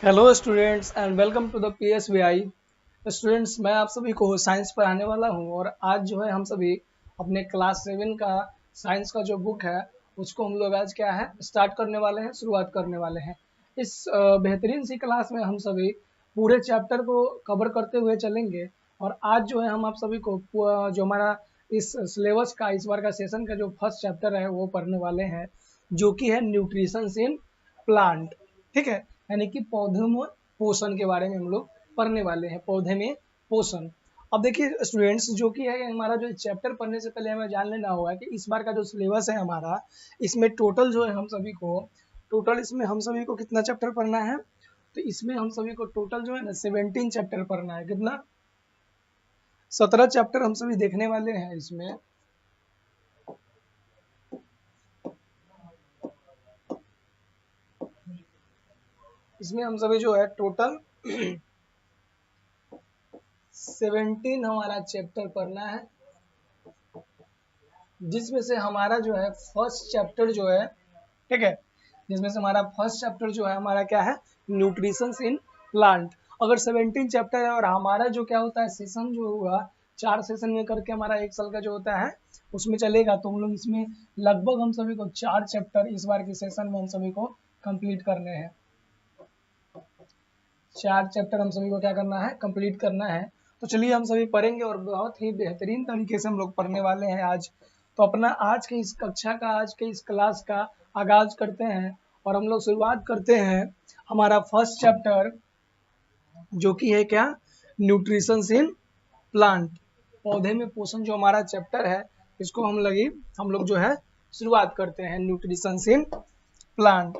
Hello students and welcome to the PSVI। Students, मैं आप सभी को साइंस पढ़ाने वाला हूं और आज जो है हम सभी अपने क्लास 7 का साइंस का जो बुक है उसको हम लोग आज क्या है स्टार्ट करने वाले हैं, शुरुआत करने वाले हैं। इस बेहतरीन सी क्लास में हम सभी पूरे चैप्टर को कवर करते हुए चलेंगे और आज जो है हम आप सभी को जो हमारा इस सिलेबस का इस बार का सेशन का जो फर्स्ट चैप्टर है वो पढ़ने वाले हैं, जो कि है न्यूट्रिशन इन प्लांट। ठीक है, यानी कि पौधों में पोषण के बारे में हम लोग पढ़ने वाले हैं, पौधे में पोषण। अब देखिए स्टूडेंट्स, जो कि है हमारा जो चैप्टर पढ़ने से पहले हमें जान लेना होगा कि इस बार का जो सिलेबस है हमारा, इसमें टोटल जो है हम सभी को इसमें हम सभी को कितना चैप्टर पढ़ना है। तो इसमें हम सभी को टोटल जो है ना 17 चैप्टर पढ़ना है। कितना? 17 चैप्टर हम सभी देखने वाले हैं इसमें। हम सभी जो है टोटल 17 हमारा चैप्टर पढ़ना है, जिसमें से हमारा जो है फर्स्ट चैप्टर जो है, ठीक है, जिसमें से हमारा फर्स्ट चैप्टर जो है हमारा क्या है, न्यूट्रिशन इन प्लांट। अगर 17 चैप्टर है और हमारा जो क्या होता है सेशन जो होगा 4 सेशन में करके हमारा 1 साल का जो होता है उसमें चलेगा, तो हम लोग इसमें लगभग हम सभी को 4 चैप्टर इस बार के सेशन में हम सभी को कंप्लीट करने हैं। 4 चैप्टर हम सभी को क्या करना है, कंप्लीट करना है। तो चलिए हम सभी पढ़ेंगे और बहुत ही बेहतरीन तरीके से हम लोग पढ़ने वाले हैं आज। तो अपना आज के इस कक्षा का, आज के इस क्लास का आगाज करते हैं और हम लोग शुरुआत करते हैं हमारा फर्स्ट चैप्टर, जो कि है क्या, न्यूट्रिशन इन प्लांट। पौधे में पोषण जो हमारा चैप्टर है, इसको हम लोग जो है शुरुआत करते हैं। Nutrition in plant,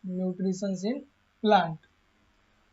nutrition in plant.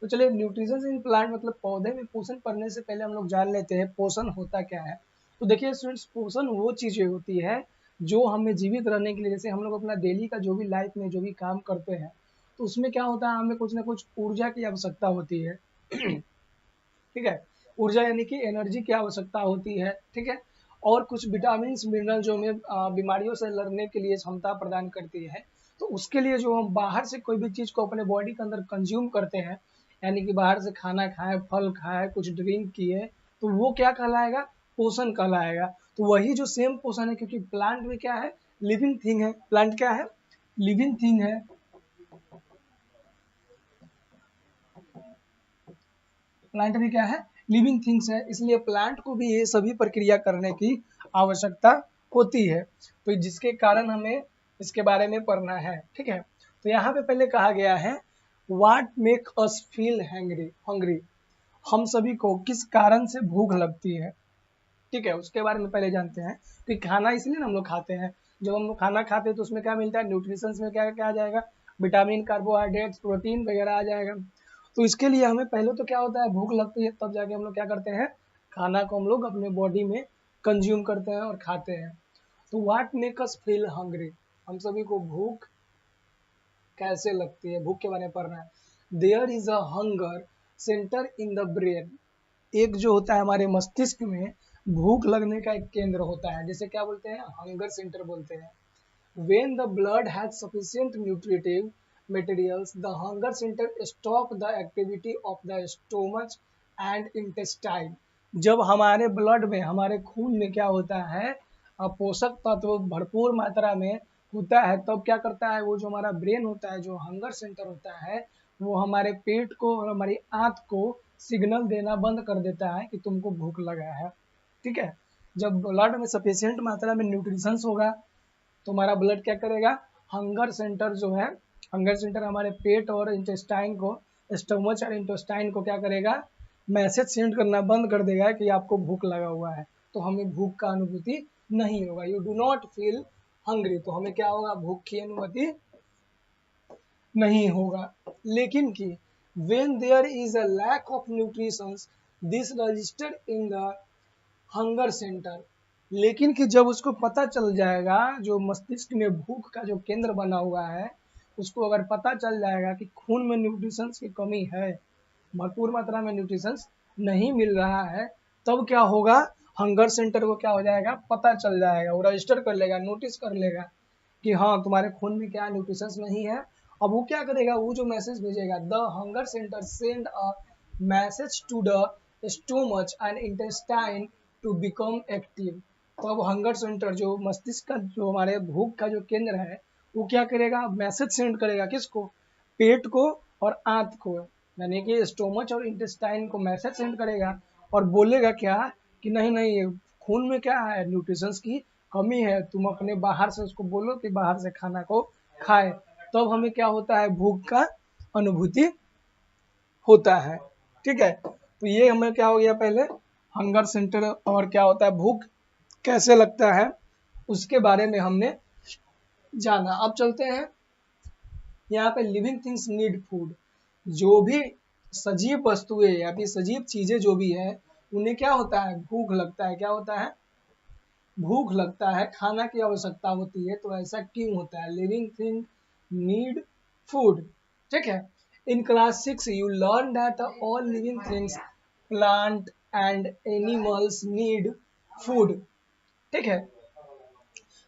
तो चलिए, न्यूट्रिशन इन प्लांट मतलब पौधे में पोषण पढ़ने से पहले हम लोग जान लेते हैं पोषण होता क्या है। तो देखिए स्टूडेंट्स, पोषण वो चीजें होती है जो हमें जीवित रहने के लिए, जैसे हम लोग अपना डेली का जो भी लाइफ में जो भी काम करते हैं, तो उसमें क्या होता है, हमें कुछ ना कुछ ऊर्जा की आवश्यकता होती है। ठीक है, ऊर्जा यानी कि एनर्जी की आवश्यकता होती है। ठीक है, और कुछ विटामिन मिनरल जो हमें बीमारियों से लड़ने के लिए क्षमता प्रदान करती है। तो उसके लिए जो हम बाहर से कोई भी चीज को अपने बॉडी के अंदर कंज्यूम करते हैं, यानी कि बाहर से खाना खाए, फल खाए, कुछ ड्रिंक किए, तो वो क्या कहलाएगा, पोषण कहलाएगा। तो वही जो सेम पोषण है, क्योंकि प्लांट में क्या है, लिविंग थिंग है। प्लांट क्या है, लिविंग थिंग है। प्लांट भी क्या है, लिविंग थिंग्स है, इसलिए प्लांट को भी ये सभी प्रक्रिया करने की आवश्यकता होती है। तो जिसके कारण हमें इसके बारे में पढ़ना है। ठीक है, तो यहाँ पे पहले कहा गया है what make us feel hangry hungry, हम सभी को किस कारण से भूख लगती है। ठीक है, उसके बारे में पहले जानते हैं। तो खाना इसलिए हम लोग खाते हैं, जब हम लोग खाना खाते हैं तो उसमें क्या मिलता है, न्यूट्रिशन में क्या क्या आ जाएगा, विटामिन, कार्बोहाइड्रेट्स, प्रोटीन वगैरह आ जाएगा। तो इसके लिए हमें पहले तो क्या होता है, भूख लगती है, तब जाके हम लोग क्या करते हैं, खाना को हम लोग अपने बॉडी में कंज्यूम करते हैं और खाते हैं। तो what make us feel hungry, हम सभी को भूख कैसे लगती है, भूख के बारे में पढ़ना है। There is a hunger centre in the brain, एक जो होता है हमारे मस्तिष्क में भूख लगने का एक केंद्र होता है, जैसे क्या बोलते हैं, हंगर सेंटर बोलते हैं। When the blood has sufficient nutritive materials, the hunger center stop the activity of the stomach and intestine. जब हमारे ब्लड में, हमारे खून में क्या होता है, पोषक तत्व भरपूर मात्रा में होता है, तब क्या करता है, वो जो हमारा ब्रेन होता है, जो हंगर सेंटर होता है, वो हमारे पेट को और हमारी आंत को सिग्नल देना बंद कर देता है कि तुमको भूख लगा है। ठीक है, जब ब्लड में सफिशियंट मात्रा में न्यूट्रिशंस होगा तो हमारा ब्लड क्या करेगा, हंगर सेंटर जो है, हंगर सेंटर हमारे पेट और इंटेस्टाइन को, स्टमच और इंटेस्टाइन को क्या करेगा, मैसेज सेंड करना बंद कर देगा कि आपको भूख लगा हुआ है। तो हमें भूख का अनुभूति नहीं होगा, you do not feel hungry, तो हमें क्या होगा, भूख की अनुभूति नहीं होगा। लेकिन कि when there is a lack of nutrition, this registered in the hunger centre, लेकिन कि जब उसको पता चल जाएगा, जो मस्तिष्क में भूख का जो केंद्र बना हुआ है, उसको अगर पता चल जाएगा कि खून में न्यूट्रिशन की कमी है, भरपूर मात्रा में न्यूट्रिशन नहीं मिल रहा है, तब क्या होगा, हंगर सेंटर को क्या हो जाएगा, पता चल जाएगा, वो रजिस्टर कर लेगा, नोटिस कर लेगा कि हाँ, तुम्हारे खून में क्या न्यूट्रिशन नहीं है अब वो क्या करेगा, वो जो मैसेज भेजेगा, the hunger centre send a message to the stomach and intestine to become active. तो अब हंगर सेंटर जो मस्तिष्क का जो हमारे भूख का जो केंद्र है, वो क्या करेगा, मैसेज सेंड करेगा किसको, पेट को और आंत को, यानी कि स्टोमच और इंटेस्टाइन को मैसेज सेंड करेगा और बोलेगा क्या कि नहीं नहीं, ये खून में क्या है, न्यूट्रिशंस की कमी है, तुम अपने बाहर से उसको बोलो कि बाहर से खाना को खाए। तब तो हमें क्या होता है, भूख का अनुभूति होता है। ठीक है, तो ये हमें क्या हो गया, पहले हंगर सेंटर और क्या होता है, भूख कैसे लगता है, उसके बारे में हमने जाना। अब चलते हैं यहाँ पे, लिविंग थिंग्स नीड फूड। जो भी सजीव वस्तुएं या फिर सजीव चीजें जो भी है, उन्हें क्या होता है, भूख लगता है। क्या होता है, भूख लगता है, खाना की आवश्यकता होती है। तो ऐसा क्यों होता है, लिविंग थिंग नीड फूड। ठीक है, in class 6 you learn that all living things plant and animals need food. ठीक है,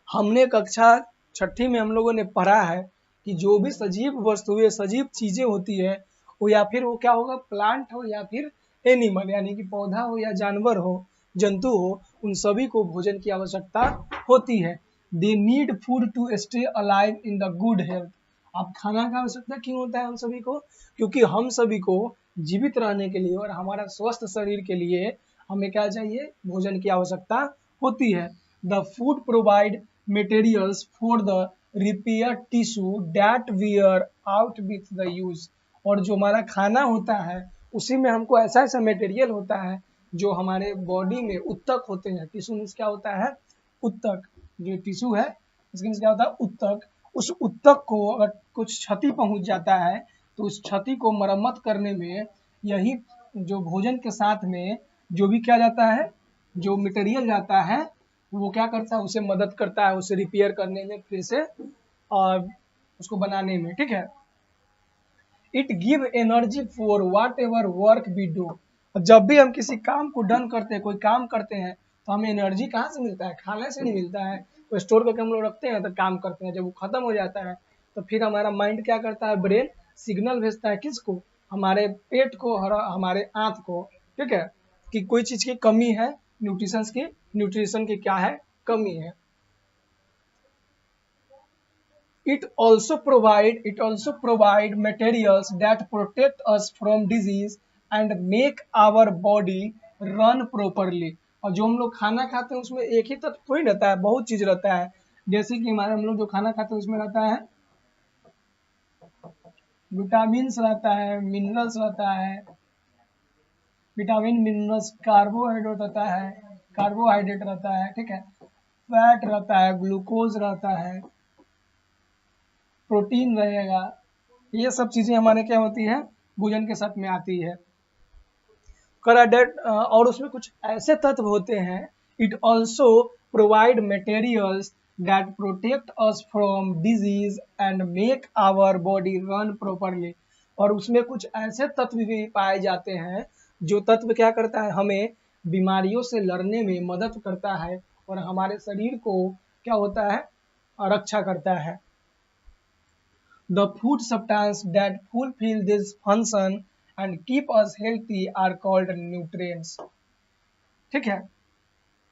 हमने कक्षा 6ठी में हम लोगों ने पढ़ा है कि जो भी सजीव वस्तुएं, सजीव चीजें होती है, वो या फिर वो क्या होगा, प्लांट हो या फिर एनिमल, यानी कि पौधा हो या जानवर हो, जंतु हो, उन सभी को भोजन की आवश्यकता होती है। They need food to stay alive in the good health. अब खाना का आवश्यकता क्यों होता है हम सभी को, क्योंकि हम सभी को जीवित रहने के लिए और हमारा स्वस्थ शरीर के लिए हमें क्या चाहिए, भोजन की आवश्यकता होती है। The food provide materials for the repair tissue that wear out with the use। और जो हमारा खाना होता है उसी में हमको ऐसा ऐसा मटेरियल होता है जो हमारे बॉडी में उत्तक होते हैं। टिश्यू मीन्स क्या होता है, उत्तक। जो टिश्यू है इसके मीन्स क्या होता है, उत्तक। उस उत्तक को अगर कुछ क्षति पहुंच जाता है तो उस क्षति को मरम्मत करने में यही जो भोजन के साथ में जो भी क्या जाता है, जो मटेरियल जाता है, वो क्या करता है, उसे मदद करता है, उसे रिपेयर करने में, फिर से और उसको बनाने में। ठीक है, it give energy for whatever work we do. जब भी हम किसी काम को डन करते हैं, कोई काम करते हैं, तो हमें एनर्जी कहाँ से मिलता है, खाने से नहीं मिलता है। तो स्टोर करके हम लोग रखते हैं तो काम करते हैं, जब वो खत्म हो जाता है तो फिर हमारा माइंड क्या करता है, ब्रेन सिग्नल भेजता है किसको, हमारे पेट को और हमारे आंत को। ठीक है, कि कोई चीज की कमी है, न्यूट्रिशन की क्या है, कमी है। It also provide materials that protect us from disease and make our body run properly। और जो हम लोग खाना खाते हैं उसमें एक ही तत्व थोड़ी रहता है, बहुत चीज रहता है। जैसे कि हमारे हम लोग जो खाना खाते हैं उसमें रहता है विटामिन रहता है, मिनरल्स रहता है, विटामिन मिनरल्स, कार्बोहाइड्रेट रहता है। ठीक है, फैट रहता है, ग्लूकोज रहता है, प्रोटीन रहेगा। ये सब चीजें हमारे क्या होती है, भोजन के साथ में आती है। कार्बोहाइड्रेट और उसमें कुछ ऐसे तत्व होते हैं, it also provide materials that protect us from disease and make our body run properly. और उसमें कुछ ऐसे तत्व भी पाए जाते हैं जो तत्व क्या करता है, हमें बीमारियों से लड़ने में मदद करता है और हमारे शरीर को क्या होता है, रक्षा करता है। The food substance that fulfill this function and keep us healthy are called nutrients। ठीक है,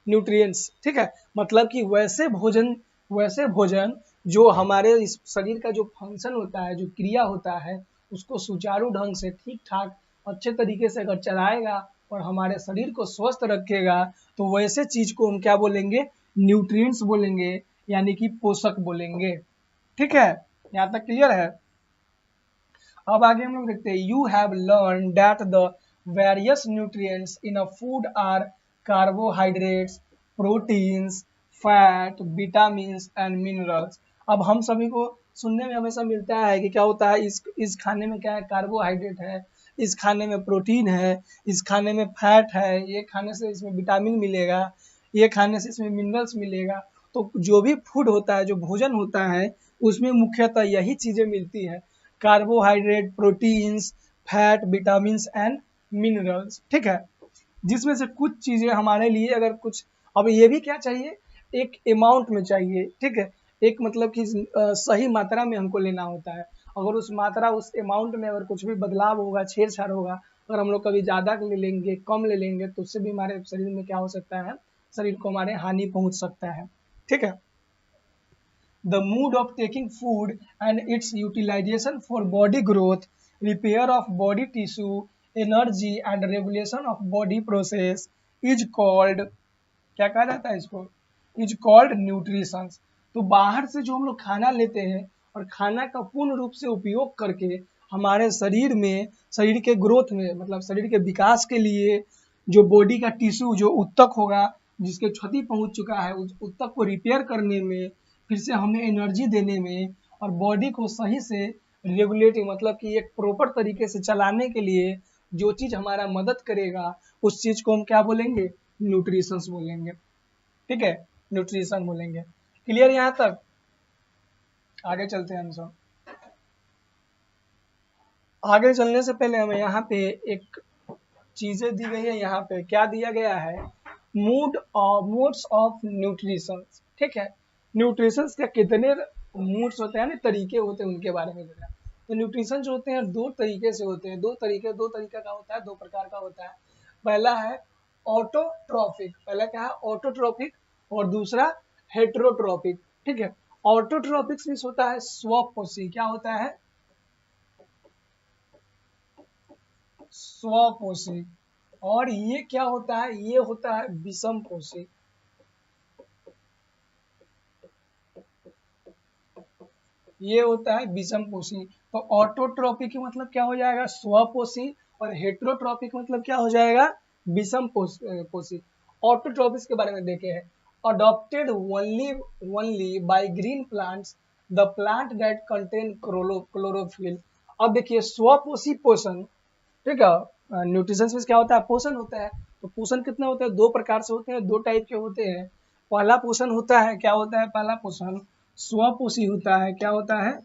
न्यूट्रिएंट्स। ठीक है, मतलब कि वैसे भोजन जो हमारे इस शरीर का जो फंक्शन होता है, जो क्रिया होता है, उसको सुचारू ढंग से ठीक ठाक अच्छे तरीके से अगर चलाएगा और हमारे शरीर को स्वस्थ रखेगा, तो वैसे चीज को हम क्या बोलेंगे, न्यूट्रिएंट्स बोलेंगे, यानी कि पोषक बोलेंगे। ठीक है, यहाँ तक क्लियर है। अब आगे हम लोग देखते हैं, you have learn that the various nutrients in a food are carbohydrates, proteins, fat, vitamins and minerals. अब हम सभी को सुनने में हमेशा मिलता है कि क्या होता है, इस खाने में क्या है, कार्बोहाइड्रेट है, इस खाने में प्रोटीन है, इस खाने में फैट है, ये खाने से इसमें विटामिन मिलेगा, ये खाने से इसमें मिनरल्स मिलेगा। तो जो भी फूड होता है, जो भोजन होता है, उसमें मुख्यतः यही चीजें मिलती है, carbohydrate, proteins, fat, vitamin and minerals. ठीक है, जिसमें से कुछ चीजें हमारे लिए अगर कुछ, अब ये भी क्या चाहिए, एक अमाउंट में चाहिए। ठीक है, एक मतलब कि सही मात्रा में हमको लेना होता है। अगर उस मात्रा उस अमाउंट में अगर कुछ भी बदलाव होगा, छेड़छाड़ होगा, अगर हम लोग कभी ज़्यादा ले लेंगे, कम ले लेंगे, तो उससे भी हमारे शरीर में क्या हो सकता है, शरीर को हमारे हानि पहुंच सकता है। ठीक है। The mood of taking food and its utilization for body growth, repair of body tissue, energy and regulation of body process is called, क्या कहा जाता है इसको, इज कॉल्ड न्यूट्रिशन। तो बाहर से जो हम लोग खाना लेते हैं और खाना का पूर्ण रूप से उपयोग करके हमारे शरीर में, शरीर के ग्रोथ में, मतलब शरीर के विकास के लिए जो बॉडी का टिश्यू जो उत्तक होगा, जिसके क्षति पहुंच चुका है, उस उत्तक को रिपेयर करने में, फिर से हमें एनर्जी देने में और बॉडी को सही से रेगुलेटिंग, मतलब कि एक प्रॉपर तरीके से चलाने के लिए जो चीज हमारा मदद करेगा, उस चीज को हम क्या बोलेंगे, न्यूट्रिशंस बोलेंगे। ठीक है, न्यूट्रिशन बोलेंगे। क्लियर यहाँ तक? आगे चलते हैं हम सब। आगे चलने से पहले हमें यहाँ पे एक चीजें दी गई है। यहाँ पे क्या दिया गया है, मोड्स ऑफ न्यूट्रिशन। ठीक है, न्यूट्रिशन के कितने मूड्स होते हैं, तरीके होते हैं, उनके बारे में बताया। तो न्यूट्रिशन जो होते हैं दो तरीके से होते हैं, दो तरीके का होता है, दो प्रकार का होता है। पहला है ऑटोट्रॉफिक, पहला क्या है, ऑटोट्रॉफिक, और दूसरा हेट्रोट्रॉफिक। ठीक है, ऑटोट्रॉफिक मींस होता है स्वपोषी, क्या होता है, स्वपोषी। और ये क्या होता है, ये होता है विषमपोषी। ये होता है विषमपोषी। तो ऑटोट्रॉफिक का मतलब क्या हो जाएगा, स्वपोषी, और हेट्रोट्रॉफिक मतलब क्या हो जाएगा, विषम पोषी। ऑटोट्रॉफिक के बारे में देखे हैं, adopted only by green plants, the plant that contain chlorophyll. अब देखिए स्वपोषी पोषण, ठीक है, न्यूट्रिशन में क्या होता है, पोषण होता है। तो पोषण कितना होता है, दो प्रकार से होते हैं, दो टाइप के होते हैं। पहला पोषण होता है, क्या होता है, पहला पोषण स्वपोषी होता है, क्या होता है,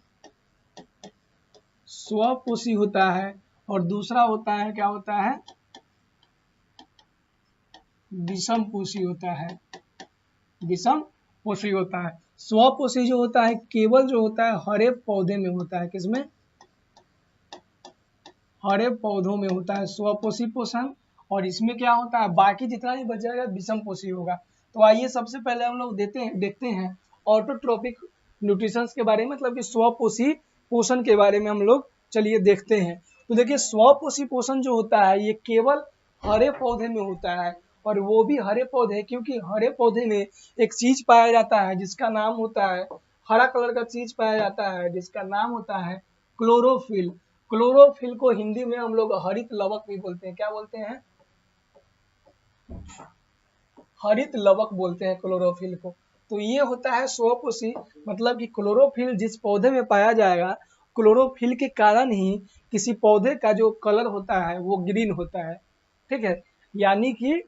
स्वपोषी होता है। और दूसरा होता है, क्या होता है, विषमपोषी होता है, विषमपोषी होता है। स्वपोषी जो होता है केवल जो होता है हरे पौधे में होता है, किसमें, हरे पौधों में होता है स्वपोषी पोषण। और इसमें क्या होता है, बाकी जितना भी बच जाएगा विषमपोषी होगा। तो आइए सबसे पहले हम लोग देखते हैं ऑटोट्रोपिक न्यूट्रिशन के बारे में, मतलब कि स्वपोषी पोषण के बारे में हम लोग चलिए देखते हैं। तो देखिए स्वपोषी पोषण जो होता है ये केवल हरे पौधे में होता है, और वो भी हरे पौधे, क्योंकि हरे पौधे में एक चीज पाया जाता है जिसका नाम होता है, हरा कलर का चीज पाया जाता है जिसका नाम होता है क्लोरोफिल। क्लोरोफिल को हिंदी में हम लोग हरित लवक भी बोलते हैं, क्या बोलते हैं, हरित लवक बोलते हैं क्लोरोफिल को। तो ये होता है स्वपोषी, मतलब कि क्लोरोफिल जिस पौधे में पाया जाएगा, क्लोरोफिल के कारण ही किसी पौधे का जो कलर होता है वो ग्रीन होता है। ठीक है, यानी कि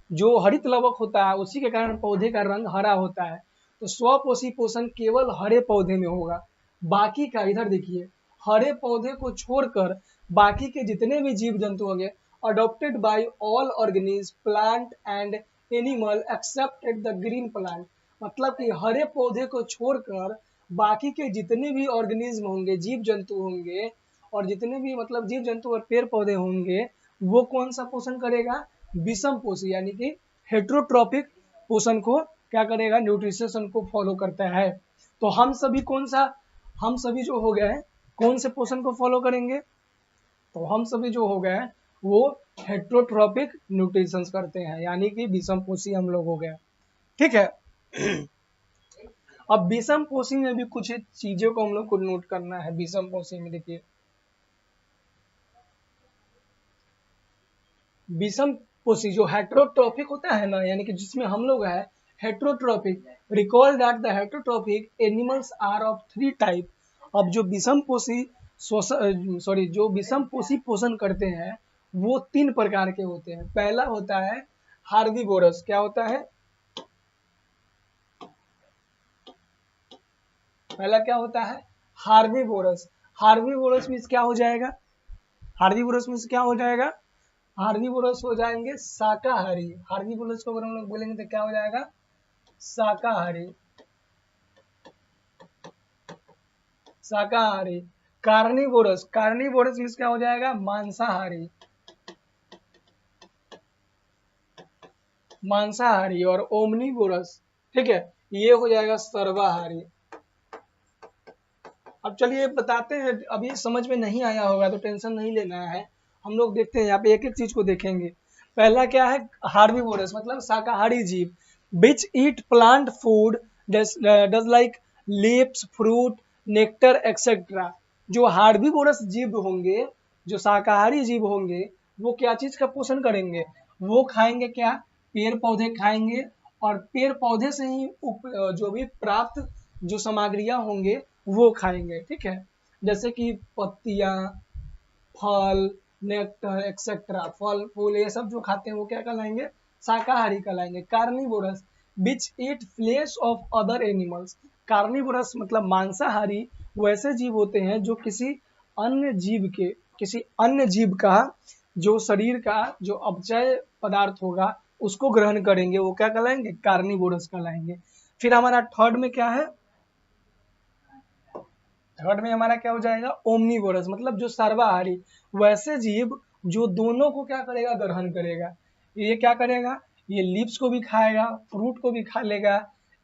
जो हरित लवक होता है उसी के कारण पौधे का रंग हरा होता है। तो स्वपोषी पोषण केवल हरे पौधे में होगा। बाकी का, इधर देखिए, हरे पौधे को छोड़कर बाकी के जितने भी जीव जंतु होंगे, adopted by all organism plant and animal accepted the green plant, मतलब कि हरे पौधे को छोड़कर बाकी के जितने भी ऑर्गेनिज्म होंगे, जीव जंतु होंगे, और जितने भी मतलब जीव जंतु और पेड़ पौधे होंगे, वो कौन सा पोषण करेगा, विषम पोषी, यानी कि हेट्रोट्रॉपिक पोषण को क्या करेगा, न्यूट्रिशन को फॉलो करता है। तो हम सभी कौन सा, हम सभी जो हो गए कौन से पोषण को फॉलो करेंगे, तो हम सभी जो हो गए वो हेट्रोट्रॉपिक न्यूट्रिशन करते हैं, यानी कि विषम पोषी हम लोग हो गए। ठीक है। अब विषम पोषी में भी कुछ चीजों को हम लोग को नोट करना है। विषम पोषी में देखिए, विषम पोषी जो हेट्रोट्रॉपिक होता है ना, यानी कि जिसमें हम लोग है heterotrophic, recall that the heterotrophic animals are of 3 type. अब जो विषम पोषी जो विषम पोषी पोषण करते हैं वो 3 प्रकार के होते हैं। पहला होता है हार्बीवोरस, क्या होता है, पहला क्या होता है, हार्बीवोरस। हार्बीवोरस मीन्स क्या हो जाएगा, हार्बीवोरस मीन्स क्या हो जाएगा, हार्बीवोरस हो जाएंगे शाकाहारी। हार्बीवोरस को अगर हम लोग बोलेंगे तो क्या हो जाएगा, शाकाहारी, शाकाहारी। कार्निवोरस, कार्निवोरस मीन्स क्या हो जाएगा, मांसाहारी, मांसाहारी। और ओमनीवोरस, ठीक है, ये हो जाएगा सर्वाहारी। अब चलिए बताते हैं, अभी समझ में नहीं आया होगा तो टेंशन नहीं लेना है, हम लोग देखते हैं यहाँ पे एक एक चीज को देखेंगे। पहला क्या है, हार्बीवोरस मतलब शाकाहारी जीव, which eat plant food does like leaves, fruit, nectar etcetera. जो हार्बीवोरस जीव होंगे, जो शाकाहारी जीव होंगे, वो क्या चीज का पोषण करेंगे, वो खाएंगे क्या, पेड़ पौधे खाएंगे, और पेड़ पौधे से ही जो भी प्राप्त जो सामग्रियां होंगे वो खाएंगे, ठीक है। जैसे कि पत्तियां, फल, नेक्टर एक्सेट्रा, फल फूल ये सब जो खाते हैं वो क्या कहलाएंगे, शाकाहारी कहलाएंगे। Carnivorous which eat flesh of other animals, carnivorous मतलब मांसाहारी वैसे जीव होते हैं जो किसी अन्य जीव के, किसी अन्य जीव का जो शरीर का जो अपचय पदार्थ होगा उसको ग्रहण करेंगे, वो क्या कहलाएंगे, कार्निवोरस कहलाएंगे। फिर हमारा थर्ड में क्या है, थर्ड में हमारा क्या हो जाएगा, ओमनीवोरस मतलब जो सर्वाहारी, वैसे जीव जो दोनों को क्या करेगा, ग्रहण करेगा। ये क्या करेगा, ये लीव्स को भी खाएगा, फ्रूट को भी खा लेगा,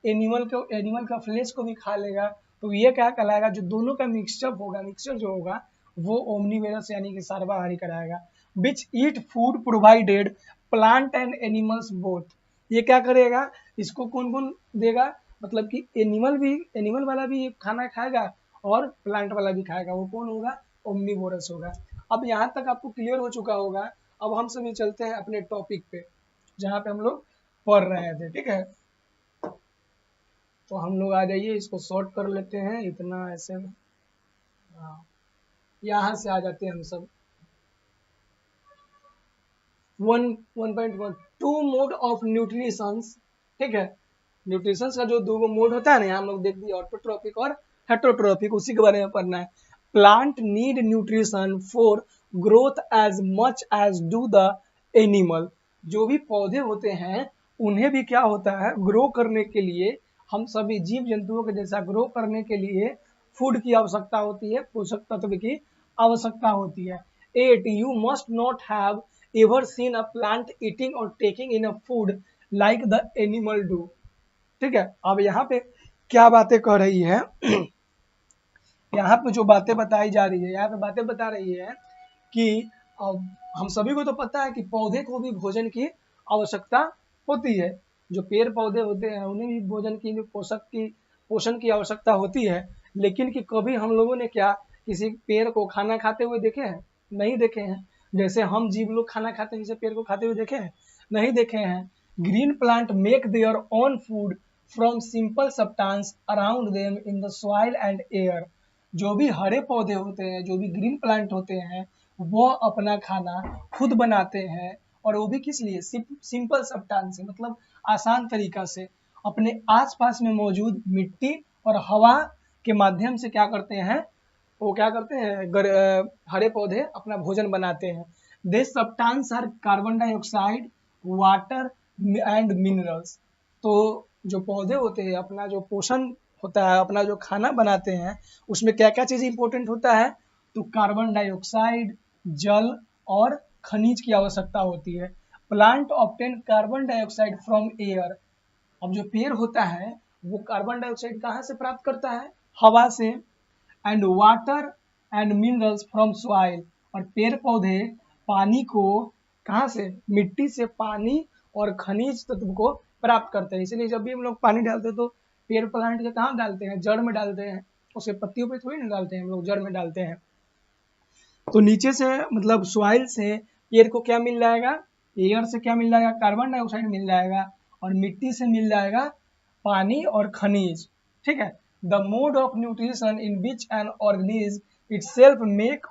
एनिमल का फ्लेश को भी खा लेगा। तो ये क्या कहलाएगा, जो दोनों का मिक्सचर होगा, मिक्सचर जो होगा वो ओमनीवोरस यानी कि सर्वाहारी कराएगा। Which eat food provided plant and animals both, ये क्या करेगा, इसको कौन कौन देगा, मतलब कि एनिमल वाला भी खाना खाएगा और प्लांट वाला भी खाएगा, वो कौन होगा, ओमनीवोरस होगा। अब यहाँ तक आपको क्लियर हो चुका होगा। अब हम सभी चलते हैं अपने टॉपिक पे जहाँ पे हम लोग पढ़ रहे थे, ठीक है। तो हम लोग आ जाइए, इसको शॉर्ट कर लेते हैं, इतना ऐसे, हाँ, यहाँ से आ जाते हैं हम सब। 1.1 टू मोड ऑफ न्यूट्रिशंस, ठीक है। न्यूट्रिशन का जो दो मोड होता है ना, यहाँ हम लोग देख दिए, ऑटोट्रोपिक और हेटरोट्रोपिक, उसी के बारे में पढ़ना है। Plant need nutrition for growth as much as do the animal, जो भी पौधे होते हैं उन्हें भी क्या होता है, ग्रो करने के लिए, हम सभी जीव जंतुओं के जैसा ग्रो करने के लिए फूड की आवश्यकता होती है, पोषक तत्व की आवश्यकता होती है। 8 you must not have ever seen a plant eating or taking in a food like the animal do, ठीक है। अब यहाँ पे क्या बातें कह रही है यहाँ पे जो बातें बताई जा रही है, यहाँ पे बातें बता रही है कि अब हम सभी को तो पता है कि पौधे को भी भोजन की आवश्यकता होती है, जो पेड़ पौधे होते हैं उन्हें भी भोजन की, पोषण की आवश्यकता होती है। लेकिन कि कभी हम लोगों ने क्या किसी पेड़ को खाना खाते हुए देखे हैं, नहीं देखे हैं। जैसे हम जीव लोग खाना खाते हैं, जैसे पेड़ को खाते हुए देखे हैं, नहीं देखे हैं। Green plant make their own food from simple substance around them in the soil and air, जो भी हरे पौधे होते हैं, जो भी ग्रीन प्लांट होते हैं, वो अपना खाना खुद बनाते हैं, और वो भी किस लिए, सिंपल सब्सटेंस से, मतलब आसान तरीका से, अपने आसपास में मौजूद मिट्टी और हवा के माध्यम से क्या करते हैं, वो क्या करते हैं, हरे पौधे अपना भोजन बनाते हैं। They substance are carbon dioxide, water and minerals. तो जो पौधे होते हैं अपना जो पोषण होता है, अपना जो खाना बनाते हैं, उसमें क्या क्या चीज इंपॉर्टेंट होता है, तो कार्बन डाइऑक्साइड, जल और खनिज की आवश्यकता होती है। Plant obtain carbon dioxide from air, अब जो पेड़ होता है वो कार्बन डाइऑक्साइड कहाँ से प्राप्त करता है, हवा से, and water and minerals from soil, और पेड़ पौधे पानी को कहाँ से, मिट्टी से पानी और खनिज तत्व को प्राप्त करते हैं। इसलिए जब भी हम लोग पानी डालते हैं तो पेड़ प्लांट के कहाँ डालते हैं, जड़ में डालते हैं, उसे पत्तियों पे थोड़ी ना डालते हैं, हम लोग जड़ में डालते हैं। तो नीचे से मतलब सॉइल से पेड़ को क्या मिल जाएगा, एयर से क्या मिल जाएगा, कार्बन डाइऑक्साइड मिल जाएगा, और मिट्टी से मिल जाएगा पानी और खनिज, ठीक है। The mode of nutrition in which an organism itself make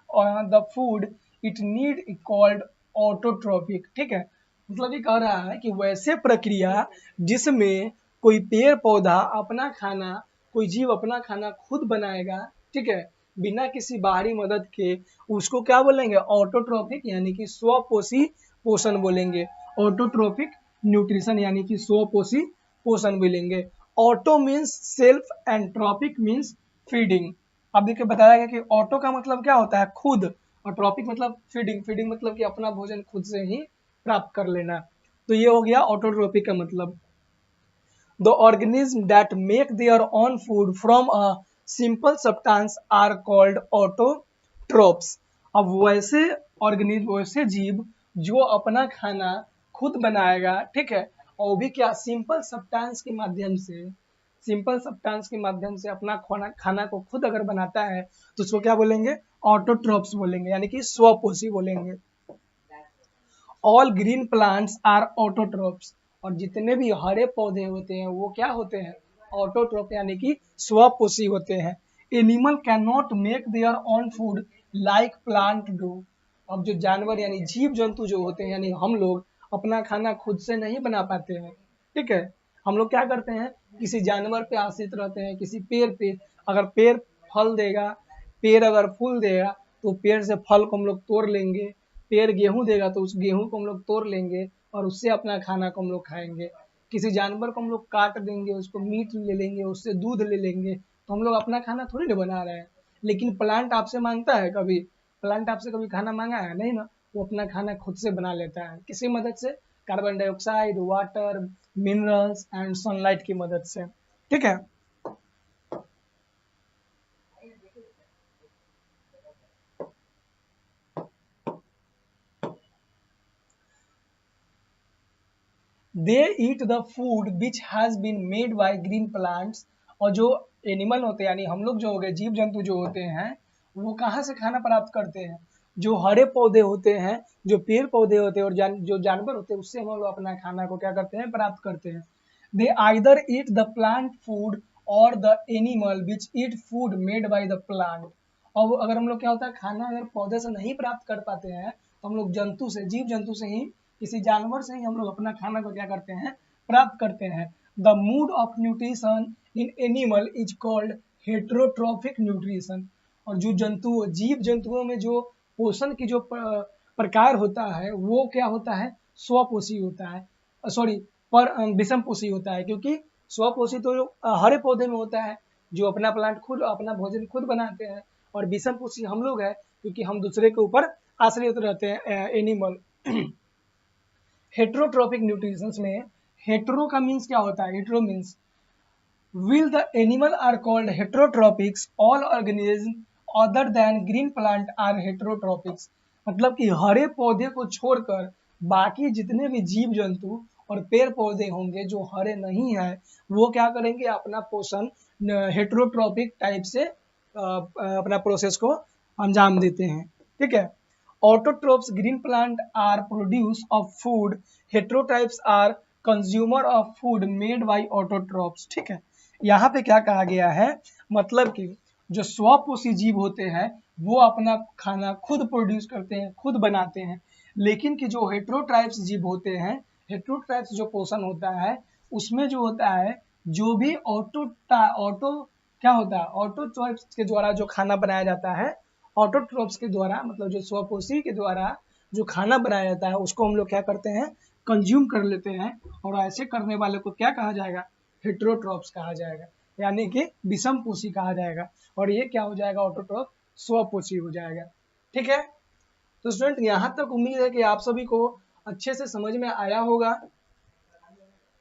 the food it need called autotrophic, ठीक है। मतलब ये कह रहा है कि वैसे प्रक्रिया जिसमें कोई पेड़ पौधा अपना खाना, कोई जीव अपना खाना खुद बनाएगा, ठीक है, बिना किसी बाहरी मदद के, उसको क्या बोलेंगे, ऑटोट्रोपिक यानी कि स्वपोषी पोषण बोलेंगे। ऑटोट्रोपिक न्यूट्रिशन यानी कि स्वपोषी पोषण बोलेंगे। Auto means self and trophic means feeding, अब देखिए बताया गया कि ऑटो का मतलब क्या होता है, खुद, और ट्रॉपिक मतलब फीडिंग, फीडिंग मतलब कि अपना भोजन खुद से ही प्राप्त कर लेना। तो ये हो गया ऑटोट्रोपिक का मतलब। The organism that make their own food from a simple substance are called autotrophs. अब वैसे ऑर्गेनिज्म, वैसे जीव जो अपना खाना खुद बनाएगा, ठीक है, और वो भी क्या, सिंपल सब्सटेंस के माध्यम से, सिंपल सब्सटेंस के माध्यम से अपना खाना खाना को खुद अगर बनाता है तो उसको क्या बोलेंगे, ऑटोट्रोप्स बोलेंगे, यानी कि स्वपोषी बोलेंगे। All green plants are autotrophs, और जितने भी हरे पौधे होते हैं वो क्या होते हैं, ऑटोट्रोप यानी कि स्वपोषी होते हैं। Animal can not make their own food like plant do. अब जो जानवर यानी जीव जंतु जो होते हैं, यानी हम लोग अपना खाना खुद से नहीं बना पाते हैं, ठीक है। हम लोग क्या करते हैं, किसी जानवर पे आश्रित रहते हैं, किसी पेड़ पे। अगर पेड़ फल देगा, पेड़ अगर फूल देगा तो पेड़ से फल को हम लोग तोड़ लेंगे, पेड़ गेहूं देगा तो उस गेहूं को हम लोग तोड़ लेंगे और उससे अपना खाना को हम लोग खाएंगे। किसी जानवर को हम लोग काट देंगे, उसको मीट ले लेंगे, उससे दूध ले लेंगे, तो हम लोग अपना खाना थोड़ी ना बना रहे हैं। लेकिन प्लांट आपसे मांगता है कभी, प्लांट आपसे कभी खाना मांगा है, नहीं ना। वो अपना खाना खुद से बना लेता है, किसी मदद से, carbon dioxide, water, minerals and sunlight की मदद से, ठीक है। They eat the food which has been made by green plants. और जो एनिमल होते हैं, यानी हम लोग जो हो गए, जीव जंतु जो होते हैं, वो कहाँ से खाना प्राप्त करते हैं, जो हरे पौधे होते हैं, जो पेड़ पौधे होते हैं, और जो जानवर होते हैं, उससे हम लोग अपना खाना को क्या करते हैं, प्राप्त करते हैं। They either eat the plant food और the animal which eat food made by the plant. और अगर हम लोग क्या होता है, खाना अगर पौधे से नहीं प्राप्त कर पाते हैं तो हम लोग जंतु से, जीव जंतु से ही, किसी जानवर से ही हम लोग अपना खाना को क्या करते हैं, प्राप्त करते हैं। The mood off nutrition in animal is called heterotrophic nutrition. और जो जंतु, जीव जंतुओं में जो पोषण की जो प्रकार होता है वो क्या होता है, स्वपोषी होता है, सॉरी, पर विषम पोषी होता है। क्योंकि स्वपोषी तो हरे पौधे में होता है, जो अपना प्लांट खुद, अपना भोजन खुद बनाते हैं, और विषम पोषी हम लोग हैं, क्योंकि हम दूसरे के ऊपर आश्रित रहते हैं, एनिमल। हेट्रोट्रोपिक न्यूट्रिशन में हेट्रो का मीन्स क्या होता है, hetero means will the animal are called heterotropics, all organisms other than green plant are heterotropics। मतलब कि हरे पौधे को छोड़कर बाकी जितने भी जीव जंतु और पेड़ पौधे होंगे जो हरे नहीं है, वो क्या करेंगे, अपना पोषण हेट्रोट्रोपिक टाइप से अपना प्रोसेस को अंजाम देते हैं, ठीक है। Autotrophs, green plant are produce of food, heterotypes are consumer of food made by autotrophs, ठीक है। यहाँ पे क्या कहा गया है, मतलब कि जो स्वपोषी जीव होते हैं वो अपना खाना खुद प्रोड्यूस करते हैं, खुद बनाते हैं। लेकिन कि जो हेट्रोट्राइब्स जीव होते हैं, हेट्रोट्राइब्स जो पोषण होता है उसमें जो होता है, जो भी ऑटो क्या होता है, ऑटोट्राइब्स के द्वारा जो खाना बनाया जाता है, ऑटोट्रोप्स के द्वारा, मतलब जो स्वपोषी के द्वारा जो खाना बनाया जाता है उसको हम लोग क्या करते हैं, कंज्यूम कर लेते हैं। और ऐसे करने वाले को क्या कहा जाएगा, हेट्रोट्रोप्स कहा जाएगा, यानी कि विषम पोषी कहा जाएगा। और ये क्या हो जाएगा, ऑटोट्रोप स्वपोषी हो जाएगा, ठीक है। तो स्टूडेंट यहाँ तक उम्मीद है कि आप सभी को अच्छे से समझ में आया होगा।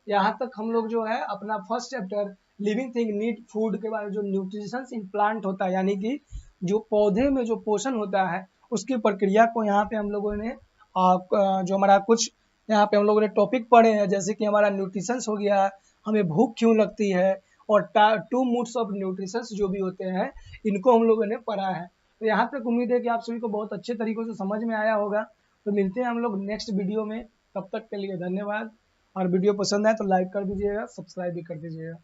यहाँ तक हम लोग जो है अपना first chapter living thing need food के बारे में, जो न्यूट्रिशन इन प्लांट होता है, यानी कि जो पौधे में जो पोषण होता है उसकी प्रक्रिया को यहाँ पे हम लोगों ने जो हमारा कुछ यहाँ पे हम लोगों ने टॉपिक पढ़े हैं, जैसे कि हमारा न्यूट्रिशन हो गया, हमें भूख क्यों लगती है, और 2 मूड्स ऑफ न्यूट्रिशन जो भी होते हैं, इनको हम लोगों ने पढ़ा है। तो यहाँ तक उम्मीद है कि आप सभी को बहुत अच्छे तरीकों से समझ में आया होगा। तो मिलते हैं हम लोग नेक्स्ट वीडियो में, तब तक के लिए धन्यवाद। और वीडियो पसंद आए तो लाइक कर दीजिएगा, सब्सक्राइब भी कर दीजिएगा।